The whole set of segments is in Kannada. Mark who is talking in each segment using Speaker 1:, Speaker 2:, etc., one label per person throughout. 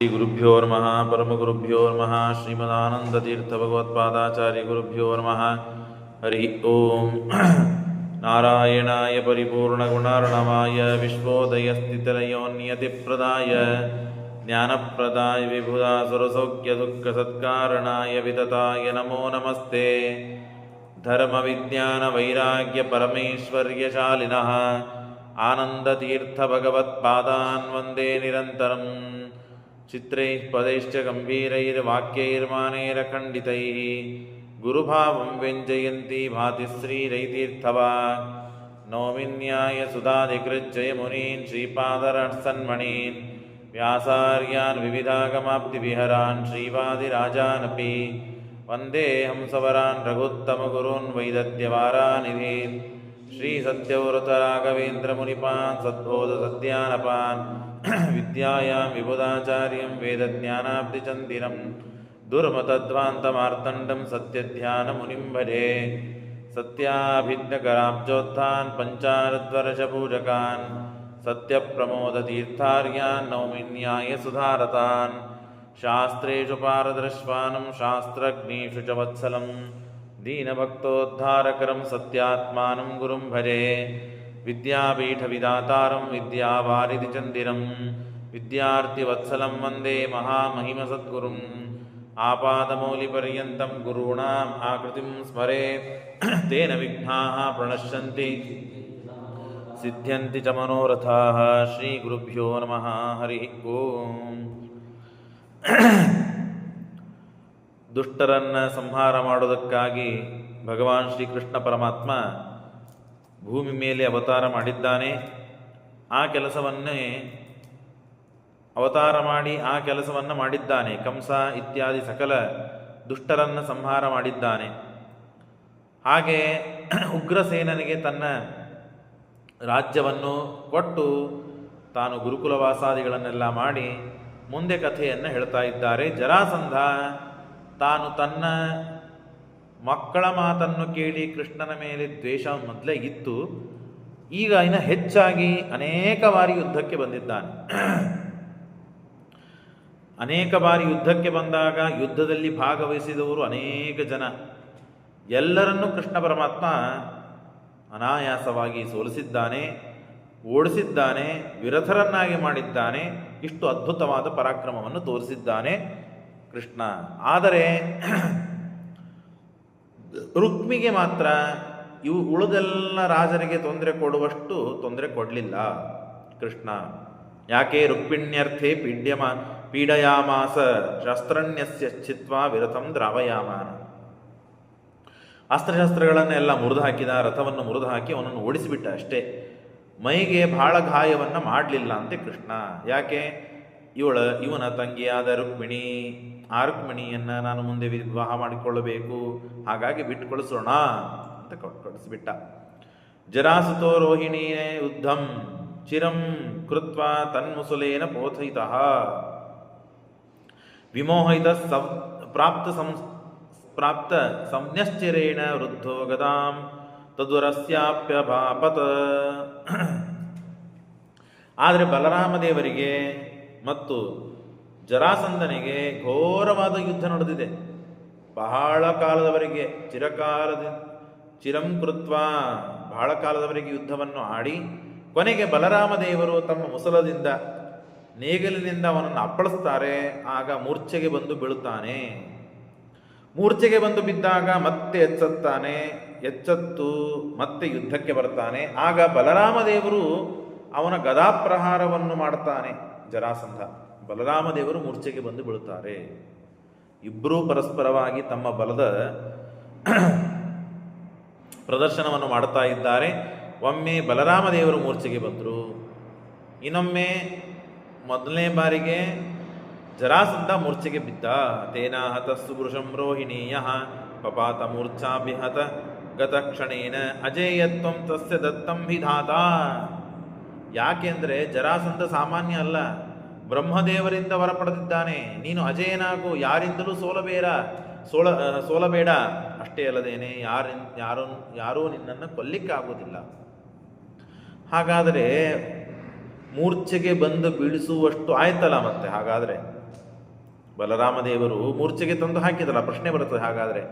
Speaker 1: ಶ್ರೀ ಗುರುಭ್ಯೋ ನಮಃ ಪರಮಗುರುಭ್ಯೋ ನಮಃ ಶ್ರೀಮದಾನಂದತೀರ್ಥ ಭಗವತ್ಪಾದಾಚಾರ್ಯ ಗುರುಭ್ಯೋ ನಮಃ ಹರಿ ಓಂ. ನಾರಾಯಣಾಯ ಪರಿಪೂರ್ಣಗುಣಾರ್ಣವಾಯ ವಿಶ್ವೋದಯಸ್ಥಿತಿಲಯೋನ್ಯತಿಪ್ರದಾಯ ಜ್ಞಾನಪ್ರದಾಯ ವಿಬುಧಾಸುರಸೌಖ್ಯದುಃಖಸತ್ಕಾರಣಾಯ ವಿತತಾಯ ನಮೋ ನಮಸ್ತೆ. ಧರ್ಮವಿಜ್ಞಾನವೈರಾಗ್ಯಪರಮೈಶ್ವರ್ಯಶಾಲಿನಃ ಆನಂದತೀರ್ಥಭಗವತ್ಪಾದಾನ್ ವಂದೇ ನಿರಂತರಂ. ಚಿತ್ರೈಃ ಪದೈಶ್ಚ ಗಂಭೀರೈರ್ವಾಕ್ಯೈರ್ಮಾನೈರಖಂಡಿತೈಃ ಗುರುಭಾವಂ ವ್ಯಂಜಯಂತಿ ಭಾತಿ ಶ್ರೀರೈತೀರ್ಥವಾಗ್. ನೌಮಿನ್ಯಾಯ ಸುಧಾಧಿಕೃಜ್ಜಯಮುನೀನ್ ಶ್ರೀಪಾದರಸನ್ಮಣೀನ್ ವ್ಯಾಸಾರ್ಯಾನ್ ವಿವಿಧಾಗಮಾಪ್ತಿವಿಹರಾನ್ ಶ್ರೀವಾದಿರಾಜಾನಪಿ ವಂದೇ ಹಂಸವರಾನ್ ರಘುತ್ತಮಗುರೂನ್ ವೈದದ್ಯವಾರಾನಿಧೀನ್ ಶ್ರೀಸತ್ಯವ್ರತರಾಘವೇಂದ್ರಮುನಿಪಾನ್ ಸದ್ಬೋಧಸದ್ಯಾನಪಾನ್ ವಿದ್ಯಾಯಾಂ ವಿಬುಧಾಚಾರ್ಯಂ ವೇದಜ್ಞಾನಾಬ್ಧಿಚಂದಿರಂ ದುರ್ಮತಧ್ವಾಂತಮಾರ್ತಂಡಂ ಸತ್ಯಧ್ಯಾನಮುನಿಂ ಭಜೆ. ಸತ್ಯಾಭಿಜ್ಞಕರಾಬ್ಜೋತ್ಥಾನ್ ಪಂಚಾರದ್ವರ್ಷಪೂಜಕಾನ್ ಸತ್ಯಪ್ರಮೋದತೀರ್ಥಾರ್ಯಾನ್ ನೌಮಿನ್ಯಾಯ ಸುಧಾರತಾನ್. ಶಾಸ್ತ್ರೇಷು ಪಾರದರ್ಶ್ವಾನಂ ಶಾಸ್ತ್ರಜ್ಞೇಷು ಚ ವತ್ಸಲಂ ದೀನಭಕ್ತೋದ್ಧಾರಕರಂ ಸತ್ಯಾತ್ಮಾನಂ ಗುರುಂ ಭಜೆ. ವಿದ್ಯಾಪೀಠವಿದಾತಾರಂ ವಿದ್ಯಾವಾರಿಧಿಚಂದಿರಂ ವಿದ್ಯಾರ್ಥಿವತ್ಸಲಂ ವಂದೇ ಮಹಾಮಹಿಮಸದ್ಗುರುಂ. ಆಪಾದಮೌಲಿಪರ್ಯಂತಂ ಗುರುಣಾಂ ಆಕೃತಿಂ ಸ್ಮರೇತ್ ತೇನ ವಿಘ್ನಾಃ ಪ್ರಣಶ್ಯಂತಿ ಸಿದ್ಧ್ಯಂತಿ ಚ ಮನೋರಥಾಃ. ಶ್ರೀ ಗುರುಭ್ಯೋ ನಮಃ ಹರಿ ಓಂ. ದುಷ್ಟರನ್ನು ಸಂಹಾರ ಮಾಡೋದಕ್ಕಾಗಿ ಭಗವಾನ್ ಶ್ರೀಕೃಷ್ಣ ಪರಮಾತ್ಮ ಭೂಮಿ ಮೇಲೆ ಅವತಾರ ಮಾಡಿದ್ದಾನೆ. ಆ ಕೆಲಸವನ್ನೇ ಅವತಾರ ಮಾಡಿ ಆ ಕೆಲಸವನ್ನು ಮಾಡಿದ್ದಾನೆ. ಕಂಸ ಇತ್ಯಾದಿ ಸಕಲ ದುಷ್ಟರನ್ನು ಸಂಹಾರ ಮಾಡಿದ್ದಾನೆ. ಹಾಗೆ ಉಗ್ರಸೇನನಿಗೆ ತನ್ನ ರಾಜ್ಯವನ್ನು ಕೊಟ್ಟು ತಾನು ಗುರುಕುಲವಾಸಾದಿಗಳನ್ನೆಲ್ಲ ಮಾಡಿ ಮುಂದೆ ಕಥೆಯನ್ನು ಹೇಳ್ತಾ ಇದ್ದಾರೆ. ಜರಾಸಂಧ ತಾನು ತನ್ನ ಮಕ್ಕಳ ಮಾತನ್ನು ಕೇಳಿ ಕೃಷ್ಣನ ಮೇಲೆ ದ್ವೇಷ ಮೊದಲೇ ಇತ್ತು, ಈಗ ಇನ್ನು ಹೆಚ್ಚಾಗಿ ಅನೇಕ ಬಾರಿ ಯುದ್ಧಕ್ಕೆ ಬಂದಿದ್ದಾನೆ. ಅನೇಕ ಬಾರಿ ಯುದ್ಧಕ್ಕೆ ಬಂದಾಗ ಯುದ್ಧದಲ್ಲಿ ಭಾಗವಹಿಸಿದವರು ಅನೇಕ ಜನ, ಎಲ್ಲರನ್ನೂ ಕೃಷ್ಣ ಪರಮಾತ್ಮ ಅನಾಯಾಸವಾಗಿ ಸೋಲಿಸಿದ್ದಾನೆ, ಓಡಿಸಿದ್ದಾನೆ, ವಿರಥರನ್ನಾಗಿ ಮಾಡಿದ್ದಾನೆ. ಇಷ್ಟು ಅದ್ಭುತವಾದ ಪರಾಕ್ರಮವನ್ನು ತೋರಿಸಿದ್ದಾನೆ ಕೃಷ್ಣ. ಆದರೆ ರುಕ್ಮಿಗೆ ಮಾತ್ರ ಇವು ಉಳಿದೆಲ್ಲ ರಾಜರಿಗೆ ತೊಂದರೆ ಕೊಡುವಷ್ಟು ತೊಂದರೆ ಕೊಡಲಿಲ್ಲ ಕೃಷ್ಣ. ಯಾಕೆ? ರುಕ್ಮಿಣ್ಯರ್ಥೆ ಪೀಡಯಾಮಾಸ ಶಸ್ತ್ರಣ್ಯಸ್ಯ ಚಿತ್ವಾ ವಿರಥಂ ದ್ರಾವಯಾಮಾನ. ಅಸ್ತ್ರಶಸ್ತ್ರಗಳನ್ನೆಲ್ಲ ಮುರಿದು ಹಾಕಿದ, ರಥವನ್ನು ಮುರಿದು ಹಾಕಿ ಅವನನ್ನು ಓಡಿಸಿಬಿಟ್ಟ ಅಷ್ಟೇ. ಮೈಗೆ ಬಹಳ ಗಾಯವನ್ನು ಮಾಡಲಿಲ್ಲ ಅಂತೆ ಕೃಷ್ಣ. ಯಾಕೆ? ಇವನ ತಂಗಿಯಾದ ರುಕ್ಮಿಣಿ, ಆ ರುಕ್ಮಿಣಿಯನ್ನು ನಾನು ಮುಂದೆ ವಿವಾಹ ಮಾಡಿಕೊಳ್ಳಬೇಕು, ಹಾಗಾಗಿ ಬಿಟ್ಟು ಕಳಿಸೋಣ ಅಂತ ಕಳಿಸಿಬಿಟ್ಟ. ಜರಾಸುತೋ ರೋಹಿಣಿಯೇ ಯುದ್ಧಂ ಚಿರಂ ಕೃತ್ವಾ ತನ್ಮುಸುಲೇನ ಪೋಥಯಿತಃ ವಿಮೋಹಿತ ಪ್ರಾಪ್ತ ಸಂಜ್ಞಶ್ಚಿರೇಣ ವೃದ್ಧೋ ಗದಾಂ ತದುರಸ್ಯಾಪ್ಯಭಾಪತ್. ಆದರೆ ಬಲರಾಮದೇವರಿಗೆ ಮತ್ತು ಜರಾಸಂಧನಿಗೆ ಘೋರವಾದ ಯುದ್ಧ ನಡೆದಿದೆ. ಬಹಳ ಕಾಲದವರೆಗೆ ಚಿರಂ ಕೃತ್ವ ಬಹಳ ಕಾಲದವರೆಗೆ ಯುದ್ಧವನ್ನು ಆಡಿ ಕೊನೆಗೆ ಬಲರಾಮದೇವರು ತಮ್ಮ ಮುಸಲದಿಂದ ನೇಗಲಿನಿಂದ ಅವನನ್ನು ಅಪ್ಪಳಿಸ್ತಾರೆ. ಆಗ ಮೂರ್ಛೆಗೆ ಬಂದು ಬೀಳುತ್ತಾನೆ. ಮೂರ್ಛೆಗೆ ಬಂದು ಬಿದ್ದಾಗ ಮತ್ತೆ ಎಚ್ಚೆತ್ತಾನೆ. ಎಚ್ಚೆತ್ತು ಮತ್ತೆ ಯುದ್ಧಕ್ಕೆ ಬರ್ತಾನೆ. ಆಗ ಬಲರಾಮದೇವರು ಅವನ ಗದಾಪ್ರಹಾರವನ್ನು ಮಾಡ್ತಾನೆ ಜರಾಸಂಧ. ಬಲರಾಮದೇವರು ಮೂರ್ಛೆಗೆ ಬಂದು ಬೀಳುತ್ತಾರೆ. ಇಬ್ಬರೂ ಪರಸ್ಪರವಾಗಿ ತಮ್ಮ ಬಲದ ಪ್ರದರ್ಶನವನ್ನು ಮಾಡ್ತಾ ಇದ್ದಾರೆ. ಒಮ್ಮೆ ಬಲರಾಮದೇವರು ಮೂರ್ಛೆಗೆ ಬಂದರು, ಇನ್ನೊಮ್ಮೆ ಮೊದಲನೇ ಬಾರಿಗೆ ಜರಾಸಂಧ ಮೂರ್ಛೆಗೆ ಬಿದ್ದ. ತೇನಾಹತ ಸುಪುರುಷಂ ರೋಹಿಣೀಯ ಪಪಾತ ಮೂರ್ಛಾಭಿಹತ ಗತಕ್ಷಣೇನ ಅಜೇಯತ್ವಂ ತಸ್ಯ ದತ್ತಂ ವಿಧಾತ. ಯಾಕೆಂದರೆ ಜರಾಸಂಧ ಸಾಮಾನ್ಯ ಅಲ್ಲ, ಬ್ರಹ್ಮದೇವರಿಂದ ವರ ಪಡೆದಿದ್ದಾನೆ. ನೀನು ಅಜೇಯನಾಗು, ಯಾರಿಂದಲೂ ಸೋಲಬೇಡ. ಅಷ್ಟೇ ಅಲ್ಲದೇನೆ ಯಾರೂ ನಿನ್ನನ್ನು ಕೊಲ್ಲಿಕ್ಕಾಗುವುದಿಲ್ಲ. ಹಾಗಾದರೆ ಮೂರ್ಛೆಗೆ ಬಂದು ಬೀಳಿಸುವಷ್ಟು ಆಯ್ತಲ್ಲ ಮತ್ತೆ. ಹಾಗಾದರೆ ಬಲರಾಮದೇವರು ಮೂರ್ಛೆಗೆ ತಂದು ಹಾಕಿದಲ್ಲ, ಪ್ರಶ್ನೆ ಬರುತ್ತದೆ. ಹಾಗಾದರೆ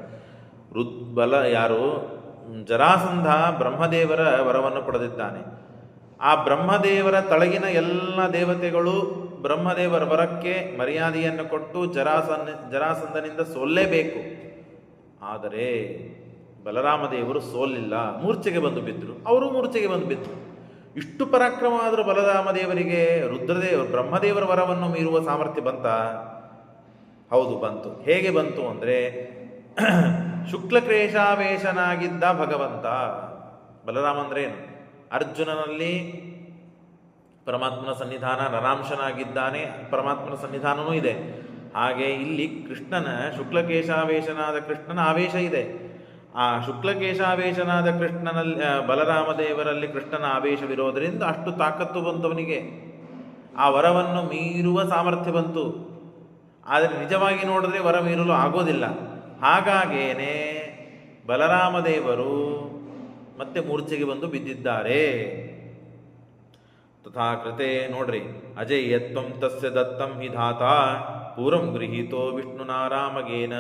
Speaker 1: ಬಲ ಯಾರು? ಜರಾಸಂಧ ಬ್ರಹ್ಮದೇವರ ವರವನ್ನು ಪಡೆದಿದ್ದಾನೆ. ಆ ಬ್ರಹ್ಮದೇವರ ತಳಗಿನ ಎಲ್ಲ ದೇವತೆಗಳು ಬ್ರಹ್ಮದೇವರ ವರಕ್ಕೆ ಮರ್ಯಾದೆಯನ್ನು ಕೊಟ್ಟು ಜರಾಸಂಧನಿಂದ ಸೋಲ್ಲೇಬೇಕು. ಆದರೆ ಬಲರಾಮದೇವರು ಸೋಲಿಲ್ಲ, ಮೂರ್ಛೆಗೆ ಬಂದು ಬಿದ್ದರು. ಅವರು ಮೂರ್ಛೆಗೆ ಬಂದು ಬಿದ್ದರು. ಇಷ್ಟು ಪರಾಕ್ರಮ ಆದರೂ ಬಲರಾಮದೇವರಿಗೆ ಬ್ರಹ್ಮದೇವರ ವರವನ್ನು ಮೀರುವ ಸಾಮರ್ಥ್ಯ ಬಂತ? ಹೌದು, ಬಂತು. ಹೇಗೆ ಬಂತು ಅಂದರೆ ಶುಕ್ಲಕ್ಲೇಶಾವೇಶನಾಗಿದ್ದ ಭಗವಂತ ಬಲರಾಮ ಅಂದ್ರೆ ಏನು? ಅರ್ಜುನನಲ್ಲಿ ಪರಮಾತ್ಮನ ಸನ್ನಿಧಾನ, ನರಾಂಶನಾಗಿದ್ದಾನೆ, ಪರಮಾತ್ಮನ ಸನ್ನಿಧಾನವೂ ಇದೆ. ಹಾಗೆ ಇಲ್ಲಿ ಕೃಷ್ಣನ ಶುಕ್ಲಕೇಶಾವೇಶನಾದ ಕೃಷ್ಣನ ಆವೇಶ ಇದೆ. ಆ ಶುಕ್ಲಕೇಶಾವೇಶನಾದ ಕೃಷ್ಣನಲ್ಲಿ ಬಲರಾಮದೇವರಲ್ಲಿ ಕೃಷ್ಣನ ಆವೇಶವಿರೋದರಿಂದ ಅಷ್ಟು ತಾಕತ್ತು ಬಂತವನಿಗೆ, ಆ ವರವನ್ನು ಮೀರುವ ಸಾಮರ್ಥ್ಯ ಬಂತು. ಆದರೆ ನಿಜವಾಗಿ ನೋಡಿದ್ರೆ ವರ ಮೀರಲು ಆಗೋದಿಲ್ಲ. ಹಾಗಾಗೇನೆ ಬಲರಾಮದೇವರು ಮತ್ತೆ ಮೂರ್ಛೆಗೆ ಬಂದು ಬಿದ್ದಿದ್ದಾರೆ. ತಥಾಕೃತೆ ನೋಡ್ರಿ, ಅಜೇಯತ್ವಂ ತಸ್ಯ ದತ್ತಂ ಹಿ ಧಾತ ಪೂರ್ವಂ ಗೃಹೀತೋ ವಿಷ್ಣುನಾರಾಮಗೇನ.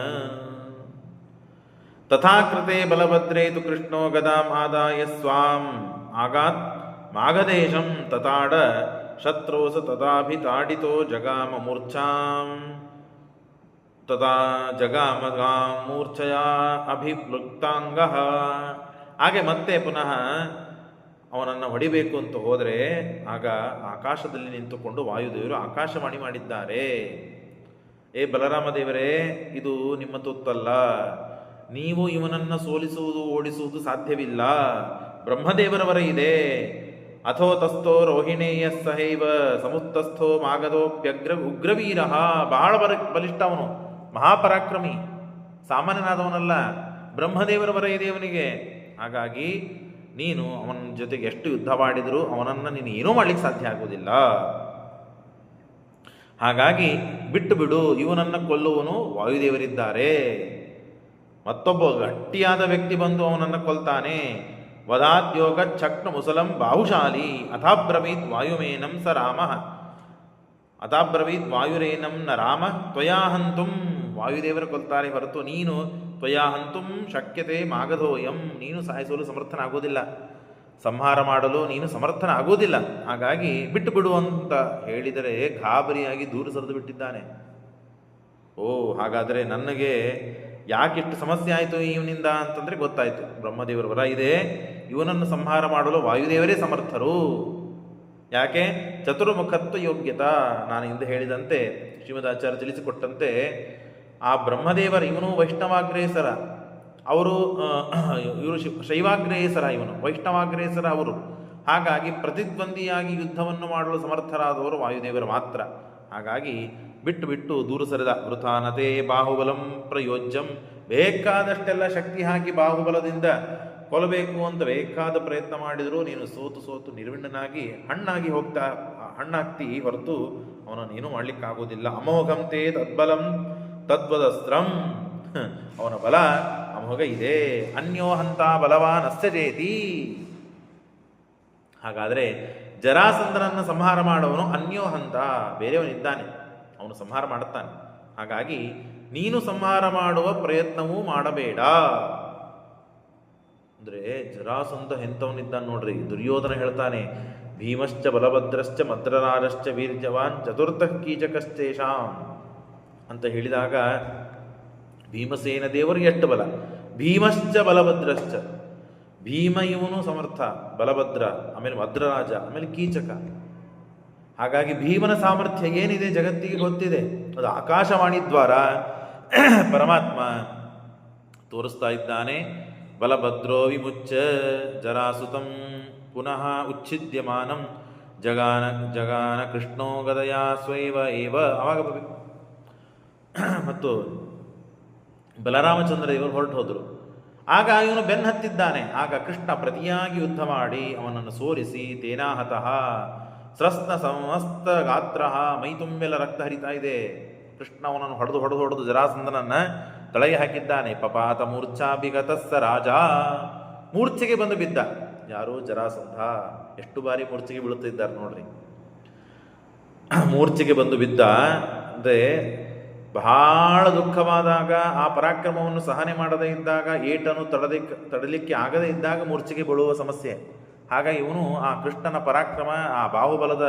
Speaker 1: ತಥಾಕೃತೆ ಬಲಭದ್ರೇತು ಕೃಷ್ಣೋ ಗದಾಂ ಆದಾಯ ಸ್ವಾಂ ಆಗಾತ್ ಮಾಘದೇಶಂ ತತಾಡ ಶತ್ರೋಸ ತದಾಭಿತಾಡಿತೋ ಜಗಾಮ ಮೂರ್ಛಾಂ ತದಾ ಜಗಾಮಗಾಂ ಮೂರ್ಛಯಾ ಅಭಿಪ್ಲುಕ್ತಾಂಗಃ. ಹಾಗೆ ಮತ್ತೆ ಪುನಃ ಅವನನ್ನು ಹೊಡಿಬೇಕು ಅಂತ ಹೋದರೆ ಆಗ ಆಕಾಶದಲ್ಲಿ ನಿಂತುಕೊಂಡು ವಾಯುದೇವರು ಆಕಾಶವಾಣಿ ಮಾಡಿದ್ದಾರೆ. ಏ ಬಲರಾಮದೇವರೇ, ಇದು ನಿಮ್ಮ ತುತ್ತಲ್ಲ. ನೀವು ಇವನನ್ನು ಸೋಲಿಸುವುದು, ಓಡಿಸುವುದು ಸಾಧ್ಯವಿಲ್ಲ. ಬ್ರಹ್ಮದೇವರ ವರ ಇದೆ. ಅಥೋ ತಸ್ಥೋ ರೋಹಿಣೇಯ ಸಹೈವ ಸಮುತ್ತಸ್ಥೋ ಮಾಗಧೋಪ್ಯಗ್ರ ಉಗ್ರವೀರ. ಬಹಳ ಬಲಿಷ್ಠ ಅವನು, ಮಹಾಪರಾಕ್ರಮಿ, ಸಾಮಾನ್ಯನಾದವನಲ್ಲ. ಬ್ರಹ್ಮದೇವರ ವರ ಇದೆ ಅವನಿಗೆ. ಹಾಗಾಗಿ ನೀನು ಅವನ ಜೊತೆಗೆ ಎಷ್ಟು ಯುದ್ಧ ಮಾಡಿದರೂ ಅವನನ್ನು ನೀನು ಏನೂ ಮಾಡಲಿಕ್ಕೆ ಸಾಧ್ಯ ಆಗುವುದಿಲ್ಲ. ಹಾಗಾಗಿ ಬಿಟ್ಟು ಬಿಡು, ಇವನನ್ನು ಕೊಲ್ಲುವನು ವಾಯುದೇವರಿದ್ದಾರೆ. ಮತ್ತೊಬ್ಬ ಗಟ್ಟಿಯಾದ ವ್ಯಕ್ತಿ ಬಂದು ಅವನನ್ನು ಕೊಲ್ತಾನೆ. ವದಾದ್ಯೋಗ ಚಕ್ರ ಮುಸಲಂ ಬಾಹುಶಾಲಿ ಅಥಾಬ್ರವೀತ್ ವಾಯುಮೇನಂ ಸ ರಾಮ. ಅಥಾಬ್ರವೀತ್ ವಾಯುರೇನಂ ನ ರಾಮ ತ್ವಯಾಹಂತುಂ. ವಾಯುದೇವರು ಕೊಲ್ತಾರೆ ಹೊರತು ನೀನು ತ್ವಯಾಹಂತುಂ ಶಕ್ಯತೆ ಮಾಗಧೋಯಂ. ನೀನು ಸಾಯಿಸಲು ಸಮರ್ಥನಾಗೋದಿಲ್ಲ, ಸಂಹಾರ ಮಾಡಲು ನೀನು ಸಮರ್ಥನಾಗೋದಿಲ್ಲ. ಹಾಗಾಗಿ ಬಿಟ್ಟು ಬಿಡು ಅಂತ ಹೇಳಿದರೆ ಗಾಬರಿಯಾಗಿ ದೂರ ಸರಿದು ಬಿಟ್ಟಿದ್ದಾನೆ. ಓ, ಹಾಗಾದರೆ ನನಗೆ ಯಾಕಿಷ್ಟು ಸಮಸ್ಯೆ ಆಯಿತು ಇವನಿಂದ ಅಂತಂದರೆ ಗೊತ್ತಾಯಿತು. ಬ್ರಹ್ಮದೇವರ ವರ ಇದೆ, ಇವನನ್ನು ಸಂಹಾರ ಮಾಡಲು ವಾಯುದೇವರೇ ಸಮರ್ಥರು. ಯಾಕೆ? ಚತುರ್ಮುಖತ್ವ ಯೋಗ್ಯತಾ. ನಾನು ಹಿಂದೆ ಹೇಳಿದಂತೆ, ಶ್ರೀಮದಾಚಾರ್ಯ ತಿಳಿಸಿಕೊಟ್ಟಂತೆ, ಆ ಬ್ರಹ್ಮದೇವರ ಇವನು ವೈಷ್ಣವಾಗ್ರೇಸರ, ಅವರು ಇವರು ಶೈವಾಗ್ರೇಸರ, ಇವನು ವೈಷ್ಣವಾಗ್ರೇಸರ ಅವರು. ಹಾಗಾಗಿ ಪ್ರತಿದ್ವಂದಿಯಾಗಿ ಯುದ್ಧವನ್ನು ಮಾಡಲು ಸಮರ್ಥರಾದವರು ವಾಯುದೇವರು ಮಾತ್ರ. ಹಾಗಾಗಿ ಬಿಟ್ಟು ಬಿಟ್ಟು ದೂರ ಸರಿದ. ವೃಥಾನತೆ ಬಾಹುಬಲಂ ಪ್ರಯೋಜ್ಯಂ. ಬೇಕಾದಷ್ಟೆಲ್ಲ ಶಕ್ತಿ ಹಾಕಿ ಬಾಹುಬಲದಿಂದ ಕೊಲ್ಲಬೇಕು ಅಂತ ಬೇಕಾದ ಪ್ರಯತ್ನ ಮಾಡಿದರೂ ನೀನು ಸೋತು ಸೋತು ನಿರ್ವಿಣ್ಣನಾಗಿ ಹಣ್ಣಾಗ್ತಿ ಹೊರತು ಅವನನ್ನು ಏನೂ ಮಾಡಲಿಕ್ಕಾಗೋದಿಲ್ಲ. ಅಮೋಘಂತೆ ತದ್ಬಲಂ ತದ್ವದಸ್ತ್ರಂ. ಅವನ ಬಲ ಅಮೋಘ ಇದೆ. ಅನ್ಯೋಹಂತ ಬಲವಾನ್ ಅಸ್ಯಜೇತಿ. ಹಾಗಾದರೆ ಜರಾಸಂಧನನ್ನು ಸಂಹಾರ ಮಾಡುವನು ಅನ್ಯೋಹಂತ, ಬೇರೆಯವನಿದ್ದಾನೆ, ಅವನು ಸಂಹಾರ ಮಾಡುತ್ತಾನೆ. ಹಾಗಾಗಿ ನೀನು ಸಂಹಾರ ಮಾಡುವ ಪ್ರಯತ್ನವೂ ಮಾಡಬೇಡ. ಅಂದರೆ ಜರಾಸಂಧ ಎಂಥವನಿದ್ದಾನೆ ನೋಡ್ರಿ. ದುರ್ಯೋಧನ ಹೇಳ್ತಾನೆ, ಭೀಮಶ್ಚ ಬಲಭದ್ರಶ್ಚ ಮದ್ರರಾಜಶ್ಚ ವೀರ್ಯವಾನ್ ಚತುರ್ಥ ಕೀಚಕಶ್ಚೇಷಾಂ ಅಂತ ಹೇಳಿದಾಗ ಭೀಮಸೇನ ದೇವರು ಎಷ್ಟು ಬಲ. ಭೀಮಶ್ಚ ಬಲಭದ್ರಶ್ಚ, ಭೀಮ ಇವನು ಸಮರ್ಥ, ಬಲಭದ್ರ, ಆಮೇಲೆ ಮದ್ರರಾಜ, ಆಮೇಲೆ ಕೀಚಕ. ಹಾಗಾಗಿ ಭೀಮನ ಸಾಮರ್ಥ್ಯ ಏನಿದೆ ಜಗತ್ತಿಗೆ ಗೊತ್ತಿದೆ. ಅದು ಆಕಾಶವಾಣಿ ದ್ವಾರ ಪರಮಾತ್ಮ ತೋರಿಸ್ತಾ ಇದ್ದಾನೆ. ಬಲಭದ್ರೋ ವಿಮುಚ್ಚ ಜರಾಸುತಂ ಪುನಃ ಉಚ್ಛಿದ್ಯಮಾನಂ ಜಗಾನ ಕೃಷ್ಣೋ ಗದಯಾ ಸ್ವೈವ ಏವ. ಅವಾಗ ಮತ್ತು ಬಲರಾಮಚಂದ್ರ ದೇವರು ಹೊರಟು ಹೋದರು. ಆಗ ಇವನು ಬೆನ್ನು ಹತ್ತಿದ್ದಾನೆ. ಆಗ ಕೃಷ್ಣ ಪ್ರತಿಯಾಗಿ ಯುದ್ಧ ಮಾಡಿ ಅವನನ್ನು ಸೋಲಿಸಿ ತೇನಾಹತಃ ಸ್ರಸ್ನ ಸಮಸ್ತ ಗಾತ್ರ, ಮೈ ತುಂಬೆಲ್ಲ ರಕ್ತ ಹರಿತಾ ಇದೆ. ಕೃಷ್ಣ ಅವನನ್ನು ಹೊಡೆದು ಜರಾಸಂಧನನ್ನ ತಳಗೆ ಹಾಕಿದ್ದಾನೆ. ಪಪಾತ ಮೂರ್ಛಾಭಿಗತಸ್ಸ ರಾಜ. ಮೂರ್ಛೆಗೆ ಬಂದು ಬಿದ್ದ. ಯಾರು? ಜರಾಸಂಧ. ಎಷ್ಟು ಬಾರಿ ಮೂರ್ಛೆಗೆ ಬೀಳುತ್ತಿದ್ದಾರೆ ನೋಡ್ರಿ. ಮೂರ್ಛೆಗೆ ಬಂದು ಬಿದ್ದ. ಅಂದರೆ ಬಹಳ ದುಃಖವಾದಾಗ, ಆ ಪರಾಕ್ರಮವನ್ನು ಸಹನೆ ಮಾಡದೇ ಇದ್ದಾಗ, ಏಟನ್ನು ತಡಲಿಕ್ಕೆ ಆಗದೇ ಇದ್ದಾಗ ಮೂರ್ಛೆಗೆ ಬೀಳುವ ಸಮಸ್ಯೆ. ಹಾಗಾಗಿ ಇವನು ಆ ಕೃಷ್ಣನ ಪರಾಕ್ರಮ, ಆ ಬಾಹುಬಲದ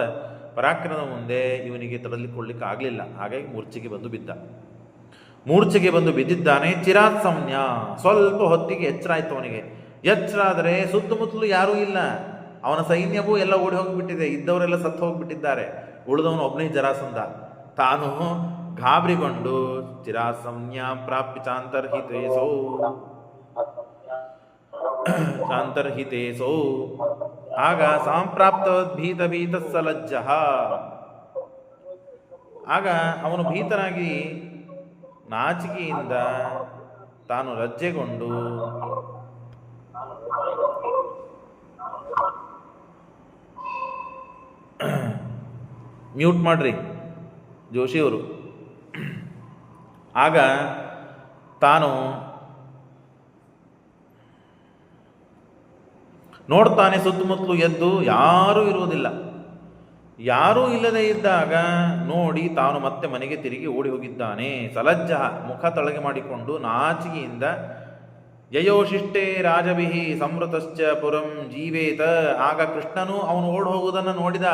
Speaker 1: ಪರಾಕ್ರಮದ ಮುಂದೆ ಇವನಿಗೆ ತಡಲಿಕೊಳ್ಳಿಕ್ಕೆ ಆಗಲಿಲ್ಲ. ಹಾಗಾಗಿ ಮೂರ್ಛೆಗೆ ಬಂದು ಬಿದ್ದಿದ್ದಾನೆ. ಚಿರಾತ್ ಸಂಜ್ಞ, ಸ್ವಲ್ಪ ಹೊತ್ತಿಗೆ ಎಚ್ಚರ ಆಯಿತು ಅವನಿಗೆ. ಎಚ್ಚರ ಆದರೆ ಸುತ್ತಮುತ್ತಲು ಯಾರೂ ಇಲ್ಲ, ಅವನ ಸೈನ್ಯವೂ ಎಲ್ಲ ಓಡಿ ಹೋಗಿಬಿಟ್ಟಿದೆ, ಇದ್ದವರೆಲ್ಲ ಸತ್ತು ಹೋಗಿಬಿಟ್ಟಿದ್ದಾರೆ, ಉಳಿದವನು ಒಬ್ಬನೇ ಜರಾಸಂಧ. ತಾನು ಗಾಬರಿಗೊಂಡು ಚಿರಾಸಂಜ್ಞಾ ಪ್ರಾಪ್ಯ ಚಾಂತರ್ಹಿತೇಸೋ ಆಗ ಭೀತ ಸಲಜ್ಜ. ಆಗ ಅವನು ಭೀತನಾಗಿ ನಾಚಿಕೆಯಿಂದ ತಾನು ಲಜ್ಜೆಗೊಂಡು ಮ್ಯೂಟ್ ಮಾಡ್ರಿ ಜೋಶಿಯವರು. ಆಗ ತಾನು ನೋಡ್ತಾನೆ, ಸುತ್ತಮುತ್ತಲು ಎದ್ದು ಯಾರೂ ಇರುವುದಿಲ್ಲ. ಯಾರೂ ಇಲ್ಲದೆ ಇದ್ದಾಗ ನೋಡಿ ತಾನು ಮತ್ತೆ ಮನೆಗೆ ತಿರುಗಿ ಓಡಿ ಹೋಗಿದ್ದಾನೆ. ಸಲಜ್ಜ, ಮುಖ ತಳಗೆ ಮಾಡಿಕೊಂಡು ನಾಚಿಕೆಯಿಂದ ಯಯೋಶಿಷ್ಟೇ ರಾಜಭಿಹಿ ಸಂವೃತಶ್ಚ ಪುರಂ ಜೀವೇತ. ಆಗ ಕೃಷ್ಣನು ಅವನು ಓಡ್ ಹೋಗುವುದನ್ನು ನೋಡಿದ.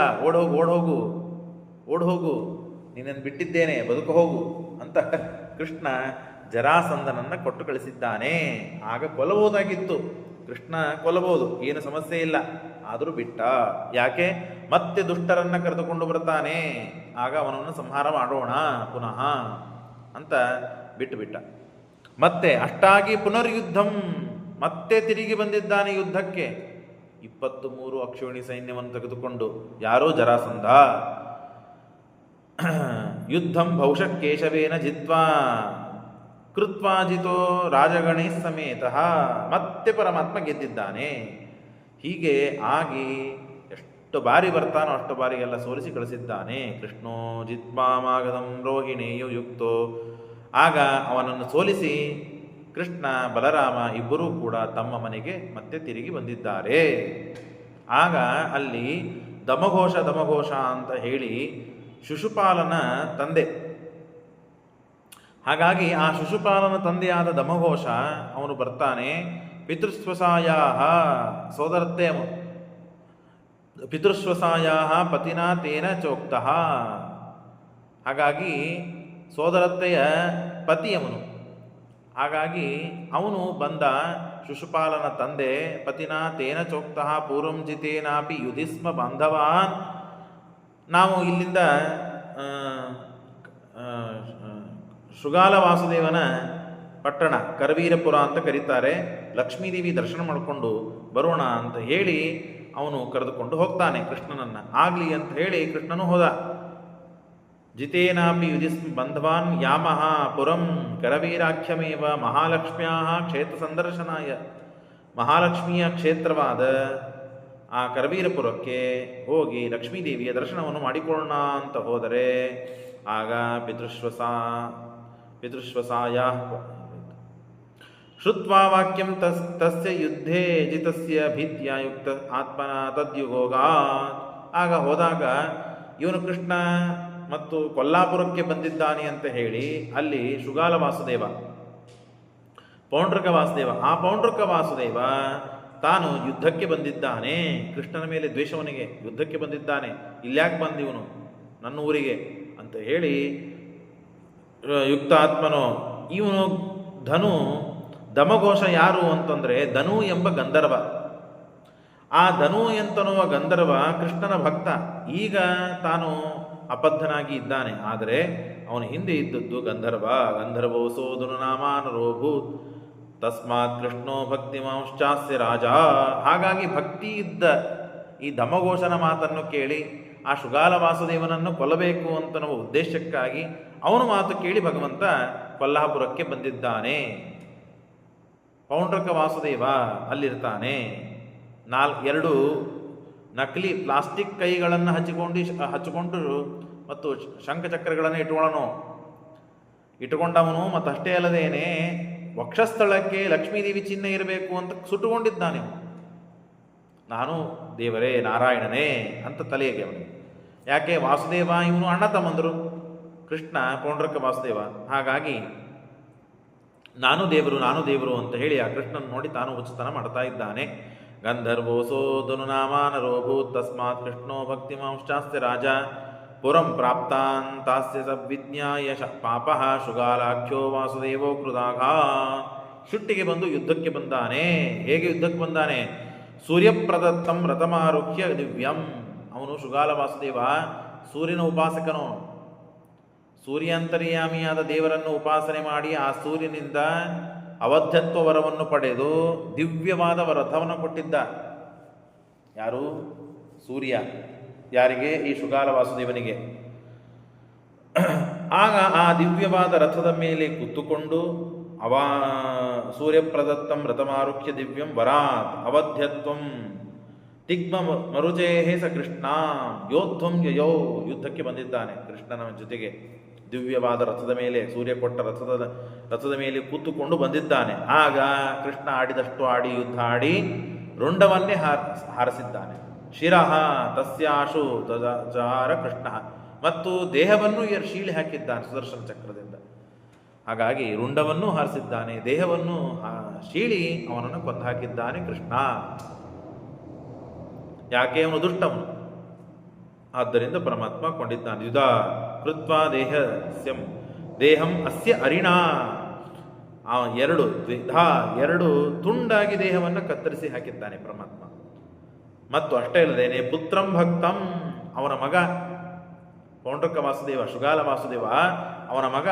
Speaker 1: ಓಡ್ ಹೋಗು, ನಿನ್ನನ್ನು ಬಿಟ್ಟಿದ್ದೇನೆ, ಬದುಕು ಹೋಗು ಅಂತ ಕೃಷ್ಣ ಜರಾಸಂಧನನ್ನು ಕೊಟ್ಟು ಕಳಿಸಿದ್ದಾನೆ. ಆಗ ಕೊಲ್ಲಬಹುದಾಗಿತ್ತು, ಕೃಷ್ಣ ಕೊಲ್ಲಬಹುದು, ಏನು ಸಮಸ್ಯೆ ಇಲ್ಲ. ಆದರೂ ಬಿಟ್ಟ. ಯಾಕೆ? ಮತ್ತೆ ದುಷ್ಟರನ್ನು ಕರೆದುಕೊಂಡು ಬರ್ತಾನೆ, ಆಗ ಅವನನ್ನು ಸಂಹಾರ ಮಾಡೋಣ ಪುನಃ ಅಂತ ಬಿಟ್ಟ. ಮತ್ತೆ ಅಷ್ಟಾಗಿ ಪುನರ್ಯುದ್ಧಂ, ಮತ್ತೆ ತಿರುಗಿ ಬಂದಿದ್ದಾನೆ ಯುದ್ಧಕ್ಕೆ. 23 ಅಕ್ಷೋಣಿ ಸೈನ್ಯವನ್ನು ತೆಗೆದುಕೊಂಡು. ಯಾರೋ ಜರಾಸಂಧ. ಯುದ್ಧಂ ಬಹುಶಃ ಕೇಶವೇನ ಜಿತ್ವಾ ಕೃತ್ವಾಜಿತೋ ರಾಜಗಣೇ ಸಮೇತ. ಮತ್ತೆ ಪರಮಾತ್ಮ ಗೆದ್ದಿದ್ದಾನೆ. ಹೀಗೆ ಆಗಿ ಎಷ್ಟು ಬಾರಿ ಬರ್ತಾನೋ ಅಷ್ಟು ಬಾರಿಗೆಲ್ಲ ಸೋಲಿಸಿ ಕಳಿಸಿದ್ದಾನೆ. ಕೃಷ್ಣೋ ಜಿತ್ವಾಮಾಗದಂ ರೋಹಿಣೇಯು ಯುಕ್ತೋ. ಆಗ ಅವನನ್ನು ಸೋಲಿಸಿ ಕೃಷ್ಣ ಬಲರಾಮ ಇಬ್ಬರೂ ಕೂಡ ತಮ್ಮ ಮನೆಗೆ ಮತ್ತೆ ತಿರುಗಿ ಬಂದಿದ್ದಾರೆ. ಆಗ ಅಲ್ಲಿ ದಮಘೋಷ ಅಂತ ಹೇಳಿ ಶಿಶುಪಾಲನ ತಂದೆ. ಹಾಗಾಗಿ ಆ ಶಿಶುಪಾಲನ ತಂದೆಯಾದ ದಮಘೋಷ ಅವನು ಬರ್ತಾನೆ. ಪಿತೃಸ್ವಸಾಯ ಸೋದರತ್ತೆ ಪಿತೃಸ್ವಸಾಯ ಪತಿನಾ ತೇನ ಚೋಕ್ತಃ. ಹಾಗಾಗಿ ಸೋದರತ್ತೆಯ ಪತಿಯವನು. ಹಾಗಾಗಿ ಅವನು ಬಂದ. ಶಿಶುಪಾಲನ ತಂದೆ ಪತಿನಾ ತೇನ ಚೋಕ್ತಃ ಪೂರ್ವಂ ಜಿತೇನಾಪಿ ಯುಧಿಸ್ಮ ಬಾಂಧವಾನ್. ನಾವು ಇಲ್ಲಿಂದ ಶೃಗಾಲ ವಾಸುದೇವನ ಪಟ್ಟಣ ಕರವೀರಪುರ ಅಂತ ಕರೀತಾರೆ, ಲಕ್ಷ್ಮೀದೇವಿ ದರ್ಶನ ಮಾಡಿಕೊಂಡು ಬರೋಣ ಅಂತ ಹೇಳಿ ಅವನು ಕರೆದುಕೊಂಡು ಹೋಗ್ತಾನೆ ಕೃಷ್ಣನನ್ನು. ಆಗಲಿ ಅಂತ ಹೇಳಿ ಕೃಷ್ಣನು ಹೋದ. ಜಿತೇನಾಪಿ ಯುಧಿಸ್ಮ ಬಂಧವಾನ್ ಯಾಮಃ ಪುರಂ ಕರವೀರಾಖ್ಯಮೇವ ಮಹಾಲಕ್ಷ್ಮ್ಯಾ ಕ್ಷೇತ್ರ ಸಂದರ್ಶನಾಯ. ಮಹಾಲಕ್ಷ್ಮಿಯ ಕ್ಷೇತ್ರವಾದ ಆ ಕರವೀರಪುರಕ್ಕೆ ಹೋಗಿ ಲಕ್ಷ್ಮೀದೇವಿಯ ದರ್ಶನವನ್ನು ಮಾಡಿಕೊಳ್ಳೋಣ ಅಂತ ಹೋದರೆ ಆಗ ಪಿತೃಶ್ವಸಾಯ ಶ್ರುತ್ವಾ ವಾಕ್ಯಂ ತಸ್ಯ ಯುದ್ಧೇ ಜಿತಸ್ಯ ಭೀತ್ಯ ಯುಕ್ತ ಆತ್ಮನ ತದ್ಯುಗೋಗಾತ್. ಆಗ ಹೋದಾಗ ಇವನು ಕೃಷ್ಣ ಮತ್ತು ಕೊಲ್ಲಾಪುರಕ್ಕೆ ಬಂದಿದ್ದಾನೆ ಅಂತ ಹೇಳಿ ಅಲ್ಲಿ ಶೃಗಾಲ ವಾಸುದೇವ, ಪೌಂಡ್ರಕ ವಾಸುದೇವ, ಆ ಪೌಂಡ್ರಕ ವಾಸುದೇವ ತಾನು ಯುದ್ಧಕ್ಕೆ ಬಂದಿದ್ದಾನೆ. ಕೃಷ್ಣನ ಮೇಲೆ ದ್ವೇಷವನಿಗೆ ಯುದ್ಧಕ್ಕೆ ಬಂದಿದ್ದಾನೆ. ಇಲ್ಯಾಕೆ ಬಂದಿವನು ನನ್ನ ಊರಿಗೆ ಅಂತ ಹೇಳಿ ಯುಕ್ತಾತ್ಮನೋ. ಇವನು ಧನು. ದಮಘೋಷ ಯಾರು ಅಂತಂದರೆ ಧನು ಎಂಬ ಗಂಧರ್ವ. ಆ ಧನು ಎಂತನ್ನುವ ಗಂಧರ್ವ ಕೃಷ್ಣನ ಭಕ್ತ. ಈಗ ತಾನು ಅಬದ್ಧನಾಗಿ ಇದ್ದಾನೆ, ಆದರೆ ಅವನು ಹಿಂದೆ ಇದ್ದದ್ದು ಗಂಧರ್ವೋ ಸೋದನು ನಾಮಾನರೋಭೂತ್ ತಸ್ಮಾತ್ ಕೃಷ್ಣೋ ಭಕ್ತಿಮಾಂಶ್ಚಾಸ್ಯ ರಾಜ. ಹಾಗಾಗಿ ಭಕ್ತಿ ಇದ್ದ ಈ ದಮಘೋಷನ ಮಾತನ್ನು ಕೇಳಿ ಆ ಶೃಗಾಲ ವಾಸುದೇವನನ್ನು ಕೊಲ್ಲಬೇಕು ಅಂತನ್ನುವ ಉದ್ದೇಶಕ್ಕಾಗಿ ಅವನ ಮಾತು ಕೇಳಿ ಭಗವಂತ ಕೊಲ್ಲಾಪುರಕ್ಕೆ ಬಂದಿದ್ದಾನೆ. ಪೌಂಡ್ರಕ ವಾಸುದೇವ ಅಲ್ಲಿರ್ತಾನೆ. 2 ನಕಲಿ ಪ್ಲಾಸ್ಟಿಕ್ ಕೈಗಳನ್ನು ಹಚ್ಚಿಕೊಂಡು ಮತ್ತು ಶಂಖಚಕ್ರಗಳನ್ನು ಇಟ್ಟುಕೊಂಡವನು. ಮತ್ತು ಅಷ್ಟೇ ಅಲ್ಲದೇನೆ ವಕ್ಷಸ್ಥಳಕ್ಕೆ ಲಕ್ಷ್ಮೀದೇವಿ ಚಿಹ್ನೆ ಇರಬೇಕು ಅಂತ ಸುಟ್ಟುಕೊಂಡಿದ್ದಾನೆ. ನಾನು ದೇವರೇ ನಾರಾಯಣನೇ ಅಂತ ತಲೆಗೆ ಅವನಿಗೆ. ಯಾಕೆ? ವಾಸುದೇವ ಇವನು ಅಣ್ಣ ತಮ್ಮಂದರು. ಕೃಷ್ಣ ಪೌಂಡ್ರಕ ವಾಸುದೇವ. ಹಾಗಾಗಿ ನಾನು ದೇವರು ಅಂತ ಹೇಳಿ ಆ ಕೃಷ್ಣನ ನೋಡಿ ತಾನು ಉಚಿತನ ಮಾಡ್ತಾ ಇದ್ದಾನೆ. ಗಂಧರ್ವೋಸೋದನು ನಾಮಾನರೋಭೂತ್ ತಸ್ಮಾತ್ ಕೃಷ್ಣೋ ಭಕ್ತಿಮಾಂಶ್ಚಾಸ್ಯ ರಾಜ ಪುರಂ ಪ್ರಾಪ್ತಾನ್ ತಾಸ್ಯ ಸವಿಜ್ಞಾಯ ಪಾಪಃ ಶೃಗಾಲಾಖ್ಯೋ ವಾಸುದೇವೋ ಕೃದಾಘ. ಶುಟ್ಟಿಗೆ ಬಂದು ಯುದ್ಧಕ್ಕೆ ಬಂದಾನೆ. ಹೇಗೆ ಯುದ್ಧಕ್ಕೆ ಬಂದಾನೆ? ಸೂರ್ಯಪ್ರದತ್ತಂ ರಥಮಾರುಹ್ಯ ದಿವ್ಯಂ. ಅವನು ಶೃಗಾಲ ವಾಸುದೇವ ಸೂರ್ಯನ ಉಪಾಸಕನು. ಸೂರ್ಯಾಂತರ್ಯಾಮಿಯಾದ ದೇವರನ್ನು ಉಪಾಸನೆ ಮಾಡಿ ಆ ಸೂರ್ಯನಿಂದ ಅವಧ್ಯತ್ವ ವರವನ್ನು ಪಡೆದು ದಿವ್ಯವಾದ ರಥವನ್ನು ಕೊಟ್ಟಿದ್ದ. ಯಾರು? ಸೂರ್ಯ. ಯಾರಿಗೆ? ಈ ಶೃಗಾಲ ವಾಸುದೇವನಿಗೆ. ಆಗ ಆ ದಿವ್ಯವಾದ ರಥದ ಮೇಲೆ ಕೂತುಕೊಂಡು ಸೂರ್ಯಪ್ರದತ್ತಂ ರಥಮಾರುಹ್ಯ ದಿವ್ಯಂ ವರಾತ್ ಅವಧ್ಯತ್ವಂ ತಿಗ್ಮ ಮರುಜೇಹೇ ಸ ಕೃಷ್ಣ ಯೋದ್ಧಂ ಯಯೋ. ಯುದ್ಧಕ್ಕೆ ಬಂದಿದ್ದಾನೆ ಕೃಷ್ಣನ ಜೊತೆಗೆ. ದಿವ್ಯವಾದ ರಥದ ಮೇಲೆ, ಸೂರ್ಯ ಕೊಟ್ಟ ರಥದ ಮೇಲೆ ಕೂತುಕೊಂಡು ಬಂದಿದ್ದಾನೆ. ಆಗ ಕೃಷ್ಣ ಆಡಿದಷ್ಟು ಆಡಿ ಯುದ್ಧ ಆಡಿ ರುಂಡವನ್ನೇ ಹಾರಿಸಿದ್ದಾನೆ. ಶಿರಃ ತಸ್ಯಾಶು ಜಾರ ಕೃಷ್ಣ. ಮತ್ತು ದೇಹವನ್ನು ಶೀಳಿ ಹಾಕಿದ್ದಾನೆ ಸುದರ್ಶನ ಚಕ್ರದಿಂದ. ಹಾಗಾಗಿ ರುಂಡವನ್ನು ಹಾರಿಸಿದ್ದಾನೆ, ದೇಹವನ್ನು ಶೀಳಿ ಅವನನ್ನು ಕೊಂದು ಹಾಕಿದ್ದಾನೆ ಕೃಷ್ಣ. ಯಾಕೆ? ಅವನು ದುಷ್ಟವನು. ಆದ್ದರಿಂದ ಪರಮಾತ್ಮ ಕೊಂಡಿದ್ದಾನೆ. ಯುಧ ಕೃತ್ವಾ ದೇಹಂ ಅಸ್ಯ ಅರಿಣಾ. ಎರಡು ತುಂಡಾಗಿ ದೇಹವನ್ನು ಕತ್ತರಿಸಿ ಹಾಕಿದ್ದಾನೆ ಪರಮಾತ್ಮ. ಮತ್ತು ಅಷ್ಟೇ ಅಲ್ಲದೇನೆ ಪುತ್ರಂ ಭಕ್ತಂ, ಅವನ ಮಗ ಪೌಂಡ್ರಕ ವಾಸುದೇವ, ಶೃಗಾಲ ವಾಸುದೇವ, ಅವನ ಮಗ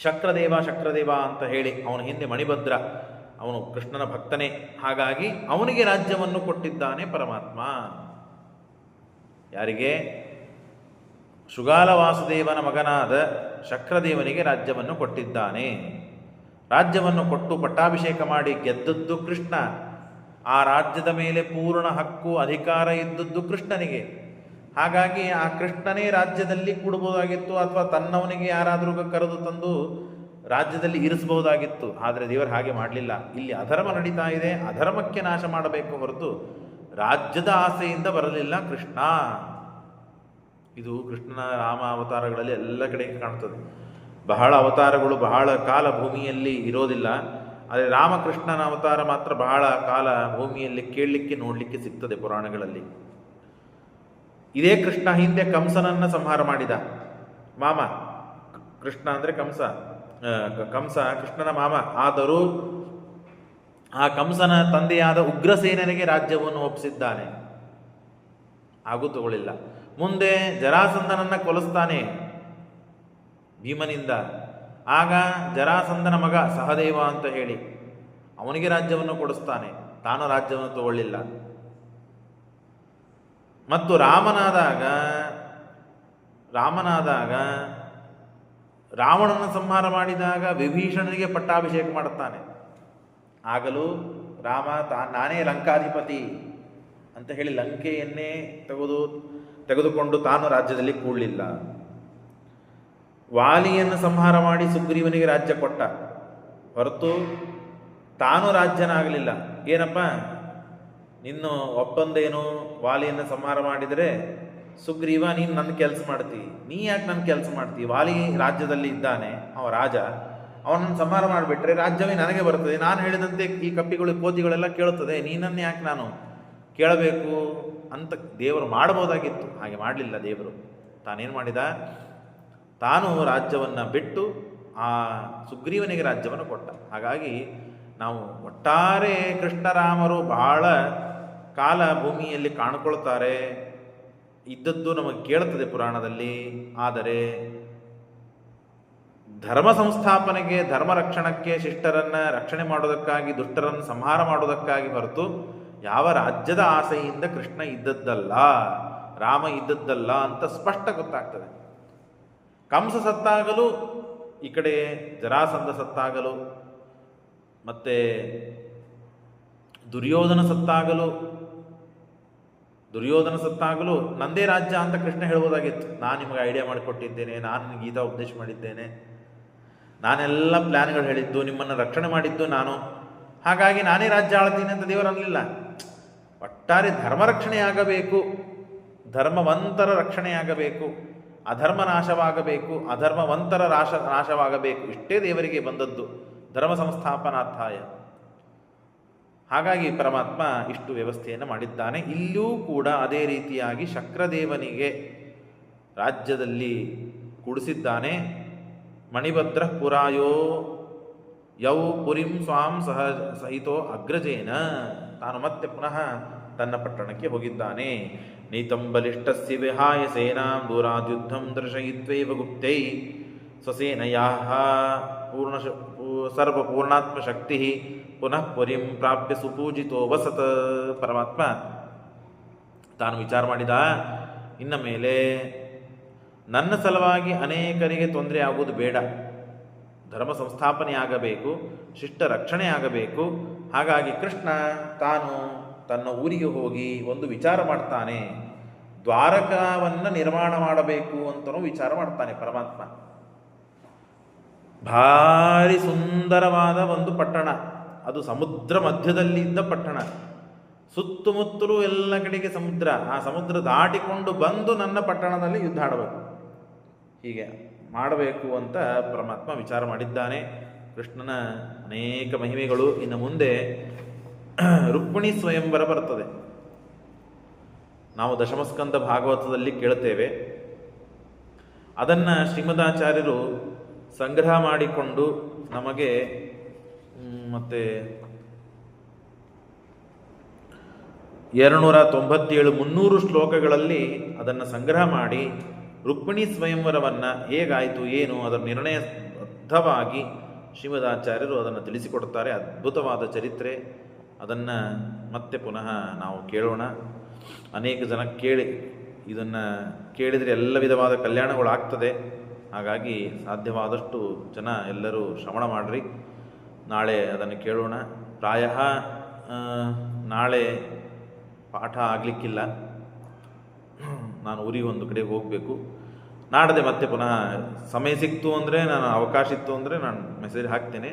Speaker 1: ಶಕ್ರದೇವ ಅಂತ ಹೇಳಿ ಅವನ ಹಿಂದೆ ಮಣಿಭದ್ರ, ಅವನು ಕೃಷ್ಣನ ಭಕ್ತನೇ. ಹಾಗಾಗಿ ಅವನಿಗೆ ರಾಜ್ಯವನ್ನು ಕೊಟ್ಟಿದ್ದಾನೆ ಪರಮಾತ್ಮ. ಯಾರಿಗೆ? ಶೃಗಾಲ ವಾಸುದೇವನ ಮಗನಾದ ಶಕ್ರದೇವನಿಗೆ ರಾಜ್ಯವನ್ನು ಕೊಟ್ಟಿದ್ದಾನೆ. ರಾಜ್ಯವನ್ನು ಕೊಟ್ಟು ಪಟ್ಟಾಭಿಷೇಕ ಮಾಡಿ ಗೆದ್ದದ್ದು ಕೃಷ್ಣ. ಆ ರಾಜ್ಯದ ಮೇಲೆ ಪೂರ್ಣ ಹಕ್ಕು ಅಧಿಕಾರ ಇದ್ದದ್ದು ಕೃಷ್ಣನಿಗೆ. ಹಾಗಾಗಿ ಆ ಕೃಷ್ಣನೇ ರಾಜ್ಯದಲ್ಲಿ ಕೂಡಬಹುದಾಗಿತ್ತು, ಅಥವಾ ತನ್ನವನಿಗೆ ಯಾರಾದರೂ ಕರೆದು ತಂದು ರಾಜ್ಯದಲ್ಲಿ ಇರಿಸಬಹುದಾಗಿತ್ತು. ಆದರೆ ದೇವರು ಹಾಗೆ ಮಾಡಲಿಲ್ಲ. ಇಲ್ಲಿ ಅಧರ್ಮ ನಡೀತಾ ಇದೆ, ಅಧರ್ಮಕ್ಕೆ ನಾಶ ಮಾಡಬೇಕು ಹೊರತು ರಾಜ್ಯದ ಆಸೆಯಿಂದ ಬರಲಿಲ್ಲ ಕೃಷ್ಣ. ಇದು ಕೃಷ್ಣನ ರಾಮ ಅವತಾರಗಳಲ್ಲಿ ಎಲ್ಲ ಕಡೆಗೆ ಕಾಣ್ತದೆ. ಬಹಳ ಅವತಾರಗಳು ಬಹಳ ಕಾಲ ಭೂಮಿಯಲ್ಲಿ ಇರೋದಿಲ್ಲ. ಆದರೆ ರಾಮಕೃಷ್ಣನ ಅವತಾರ ಮಾತ್ರ ಬಹಳ ಕಾಲ ಭೂಮಿಯಲ್ಲಿ ಕೇಳಲಿಕ್ಕೆ ನೋಡಲಿಕ್ಕೆ ಸಿಗ್ತದೆ ಪುರಾಣಗಳಲ್ಲಿ. ಇದೇ ಕೃಷ್ಣ ಹಿಂದೆ ಕಂಸನನ್ನು ಸಂಹಾರ ಮಾಡಿದ ಮಾಮ. ಕೃಷ್ಣ ಅಂದರೆ ಕಂಸ ಕೃಷ್ಣನ ಮಾಮ. ಆದರೂ ಆ ಕಂಸನ ತಂದೆಯಾದ ಉಗ್ರಸೇನನಿಗೆ ರಾಜ್ಯವನ್ನು ಒಪ್ಪಿಸಿದ್ದಾನೆ. ಹಾಗೂ ತಗೊಳ್ಳಿಲ್ಲ. ಮುಂದೆ ಜರಾಸಂಧನನ್ನು ಕೊಲಿಸ್ತಾನೆ ಭೀಮನಿಂದ. ಆಗ ಜರಾಸಂಧನ ಮಗ ಸಹದೇವ ಅಂತ ಹೇಳಿ ಅವನಿಗೆ ರಾಜ್ಯವನ್ನು ಕೊಡಿಸ್ತಾನೆ. ತಾನು ರಾಜ್ಯವನ್ನು ತಗೊಳ್ಳಿಲ್ಲ. ಮತ್ತು ರಾಮನಾದಾಗ ರಾವಣನ ಸಂಹಾರ ಮಾಡಿದಾಗ ವಿಭೀಷಣನಿಗೆ ಪಟ್ಟಾಭಿಷೇಕ ಮಾಡುತ್ತಾನೆ. ಆಗಲೂ ರಾಮ ನಾನೇ ಲಂಕಾಧಿಪತಿ ಅಂತ ಹೇಳಿ ಲಂಕೆಯನ್ನೇ ತೆಗೆದುಕೊಂಡು ತಾನು ರಾಜ್ಯದಲ್ಲಿ ಕೂಡಲಿಲ್ಲ. ವಾಲಿಯನ್ನು ಸಂಹಾರ ಮಾಡಿ ಸುಗ್ರೀವನಿಗೆ ರಾಜ್ಯ ಕೊಟ್ಟ ಹೊರತು ತಾನು ರಾಜ್ಯನಾಗಲಿಲ್ಲ. ಏನಪ್ಪ ನಿನ್ನ ಒಪ್ಪಂದೇನು? ವಾಲಿಯನ್ನು ಸಂಹಾರ ಮಾಡಿದರೆ ಸುಗ್ರೀವ ನೀನು ನನ್ನ ಕೆಲಸ ಮಾಡ್ತಿ, ನೀ ಯಾಕೆ ನನ್ನ ಕೆಲಸ ಮಾಡ್ತಿ? ವಾಲಿ ರಾಜ್ಯದಲ್ಲಿ ಇದ್ದಾನೆ, ಅವ ರಾಜ, ಅವನನ್ನು ಸಂಹಾರ ಮಾಡಿಬಿಟ್ರೆ ರಾಜ್ಯವೇ ನನಗೆ ಬರ್ತದೆ. ನಾನು ಹೇಳಿದಂತೆ ಈ ಕಪ್ಪಿಗಳು ಕೋತಿಗಳೆಲ್ಲ ಕೇಳುತ್ತದೆ, ನೀನನ್ನು ಯಾಕೆ ನಾನು ಕೇಳಬೇಕು ಅಂತ ದೇವರು ಮಾಡಬಹುದಾಗಿತ್ತು. ಹಾಗೆ ಮಾಡಲಿಲ್ಲ ದೇವರು. ತಾನೇನು ಮಾಡಿದ? ತಾನು ರಾಜ್ಯವನ್ನು ಬಿಟ್ಟು ಆ ಸುಗ್ರೀವನಿಗೆ ರಾಜ್ಯವನ್ನು ಕೊಟ್ಟ. ಹಾಗಾಗಿ ನಾವು ಒಟ್ಟಾರೆ ಕೃಷ್ಣರಾಮರು ಬಹಳ ಕಾಲ ಭೂಮಿಯಲ್ಲಿ ಕಾಣಿಕೊಳ್ತಾರೆ. ಇದ್ದದ್ದು ನಮಗೆ ಕೇಳುತ್ತದೆ ಪುರಾಣದಲ್ಲಿ. ಆದರೆ ಧರ್ಮ ಸಂಸ್ಥಾಪನೆಗೆ, ಧರ್ಮ ರಕ್ಷಣಕ್ಕೆ, ಶಿಷ್ಟರನ್ನು ರಕ್ಷಣೆ ಮಾಡೋದಕ್ಕಾಗಿ, ದುಷ್ಟರನ್ನು ಸಂಹಾರ ಮಾಡೋದಕ್ಕಾಗಿ ಹೊರತು ಯಾವ ರಾಜ್ಯದ ಆಸೆಯಿಂದ ಕೃಷ್ಣ ಇದ್ದದ್ದಲ್ಲ, ರಾಮ ಇದ್ದದ್ದಲ್ಲ ಅಂತ ಸ್ಪಷ್ಟ ಗೊತ್ತಾಗ್ತದೆ. ಕಂಸ ಸತ್ತಾಗಲೂ, ಈ ಕಡೆ ಜರಾಸಂಧ ಸತ್ತಾಗಲು, ಮತ್ತೆ ದುರ್ಯೋಧನ ಸತ್ತಾಗಲು ನಂದೇ ರಾಜ್ಯ ಅಂತ ಕೃಷ್ಣ ಹೇಳ್ಬೋದಾಗಿತ್ತು. ನಾನು ನಿಮಗೆ ಐಡಿಯಾ ಮಾಡಿಕೊಟ್ಟಿದ್ದೇನೆ, ನಾನು ಗೀತಾ ಉಪದೇಶ ಮಾಡಿದ್ದೇನೆ, ನಾನೆಲ್ಲ ಪ್ಲ್ಯಾನ್ಗಳು ಹೇಳಿದ್ದು, ನಿಮ್ಮನ್ನು ರಕ್ಷಣೆ ಮಾಡಿದ್ದು ನಾನು, ಹಾಗಾಗಿ ನಾನೇ ರಾಜ್ಯ ಆಳ್ತೀನಿ ಅಂತ ದೇವರು ಅನ್ನಲಿಲ್ಲ. ಒಟ್ಟಾರೆ ಧರ್ಮ ರಕ್ಷಣೆಯಾಗಬೇಕು, ಧರ್ಮವಂತರ ರಕ್ಷಣೆಯಾಗಬೇಕು. ಅಧರ್ಮ ನಾಶವಾಗಬೇಕು, ಅಧರ್ಮವಂತರ ನಾಶವಾಗಬೇಕು, ಇಷ್ಟೇ ದೇವರಿಗೆ ಬಂದದ್ದು ಧರ್ಮ ಸಂಸ್ಥಾಪನಾರ್ಥಾಯ. ಹಾಗಾಗಿ ಪರಮಾತ್ಮ ಇಷ್ಟು ವ್ಯವಸ್ಥೆಯನ್ನು ಮಾಡಿದ್ದಾನೆ. ಇಲ್ಲೂ ಕೂಡ ಅದೇ ರೀತಿಯಾಗಿ ಶಕ್ರದೇವನಿಗೆ ರಾಜ್ಯದಲ್ಲಿ ಕೂಡಿಸಿದ್ದಾನೆ. ಮಣಿಭದ್ರ ಪುರಾಯೋ ಯೌ ಪುರಿಂ ಸ್ವಾಂ ಸಹಿತೋ ಅಗ್ರಜೇನ. ತಾನು ಮತ್ತೆ ಪುನಃ ತನ್ನ ಪಟ್ಟಣಕ್ಕೆ ಹೋಗಿದ್ದಾನೆ. ನೀತಂ ಬಲಿಷ್ಠಸ್ಯ ವಿಹಾಯ ಸೇನಾಂ ದೂರಾದ್ಯುದ್ಧಂ ದರ್ಶಯಿತ್ವೈವ ಗುಪ್ತೈ ಸ್ವಸೇನಯಾ ಸರ್ವಪೂರ್ಣಾತ್ಮಶಕ್ತಿ ಪುನಃ ಪುರಿಂ ಪ್ರಾಪ್ಯ ಸುಪೂಜಿತೋ ವಸತ್. ಪರಮಾತ್ಮ ತಾನು ವಿಚಾರ ಮಾಡಿದ, ಇನ್ನ ಮೇಲೆ ನನ್ನ ಸಲುವಾಗಿ ಅನೇಕರಿಗೆ ತೊಂದರೆ ಆಗುವುದು ಬೇಡ, ಧರ್ಮ ಸಂಸ್ಥಾಪನೆ ಆಗಬೇಕು, ಶಿಷ್ಟ ರಕ್ಷಣೆ ಆಗಬೇಕು. ಹಾಗಾಗಿ ಕೃಷ್ಣ ತಾನು ತನ್ನ ಊರಿಗೆ ಹೋಗಿ ಒಂದು ವಿಚಾರ ಮಾಡ್ತಾನೆ, ದ್ವಾರಕಾವನ್ನು ನಿರ್ಮಾಣ ಮಾಡಬೇಕು ಅಂತಲೂ ವಿಚಾರ ಮಾಡ್ತಾನೆ ಪರಮಾತ್ಮ. ಭಾರಿ ಸುಂದರವಾದ ಒಂದು ಪಟ್ಟಣ, ಅದು ಸಮುದ್ರ ಮಧ್ಯದಲ್ಲಿದ್ದ ಪಟ್ಟಣ, ಸುತ್ತಮುತ್ತಲೂ ಎಲ್ಲ ಕಡೆಗೆ ಸಮುದ್ರ. ಆ ಸಮುದ್ರ ದಾಟಿಕೊಂಡು ಬಂದು ನನ್ನ ಪಟ್ಟಣದಲ್ಲಿ ಯುದ್ಧ ಆಡಬೇಕು, ಹೀಗೆ ಮಾಡಬೇಕು ಅಂತ ಪರಮಾತ್ಮ ವಿಚಾರ ಮಾಡಿದ್ದಾನೆ. ಕೃಷ್ಣನ ಅನೇಕ ಮಹಿಮೆಗಳು. ಇನ್ನು ಮುಂದೆ ರುಕ್ಮಿಣಿ ಸ್ವಯಂವರ ಬರ್ತದೆ. ನಾವು ದಶಮಸ್ಕಂದ ಭಾಗವತದಲ್ಲಿ ಕೇಳುತ್ತೇವೆ. ಅದನ್ನು ಶ್ರೀಮದಾಚಾರ್ಯರು ಸಂಗ್ರಹ ಮಾಡಿಕೊಂಡು ನಮಗೆ ಮತ್ತೆ 297-300 ಶ್ಲೋಕಗಳಲ್ಲಿ ಅದನ್ನು ಸಂಗ್ರಹ ಮಾಡಿ ರುಕ್ಮಿಣಿ ಸ್ವಯಂವರವನ್ನು ಹೇಗಾಯಿತು ಏನು ಅದರ ನಿರ್ಣಯಬದ್ಧವಾಗಿ ಶ್ರೀಮದಾಚಾರ್ಯರು ಅದನ್ನು ತಿಳಿಸಿಕೊಡ್ತಾರೆ. ಅದ್ಭುತವಾದ ಚರಿತ್ರೆ. ಅದನ್ನು ಮತ್ತೆ ಪುನಃ ನಾವು ಕೇಳೋಣ. ಅನೇಕ ಜನ ಇದನ್ನು ಕೇಳಿದರೆ ಎಲ್ಲ ವಿಧವಾದ ಕಲ್ಯಾಣಗಳಾಗ್ತದೆ. ಹಾಗಾಗಿ ಸಾಧ್ಯವಾದಷ್ಟು ಜನ ಎಲ್ಲರೂ ಶ್ರವಣ ಮಾಡಿರಿ. ನಾಳೆ ಅದನ್ನು ಕೇಳೋಣ. ಪ್ರಾಯ ನಾಳೆ ಪಾಠ ಆಗಲಿಕ್ಕಿಲ್ಲ, ನಾನು ಊರಿಗೆ ಒಂದು ಕಡೆ ಹೋಗಬೇಕು. ನಾಡದೆ ಮತ್ತೆ ಪುನಃ ಸಮಯ ಸಿಕ್ತು ಅಂದರೆ, ನಾನು ಅವಕಾಶ ಇತ್ತು ಅಂದರೆ ನಾನು ಮೆಸೇಜ್ ಹಾಕ್ತೇನೆ.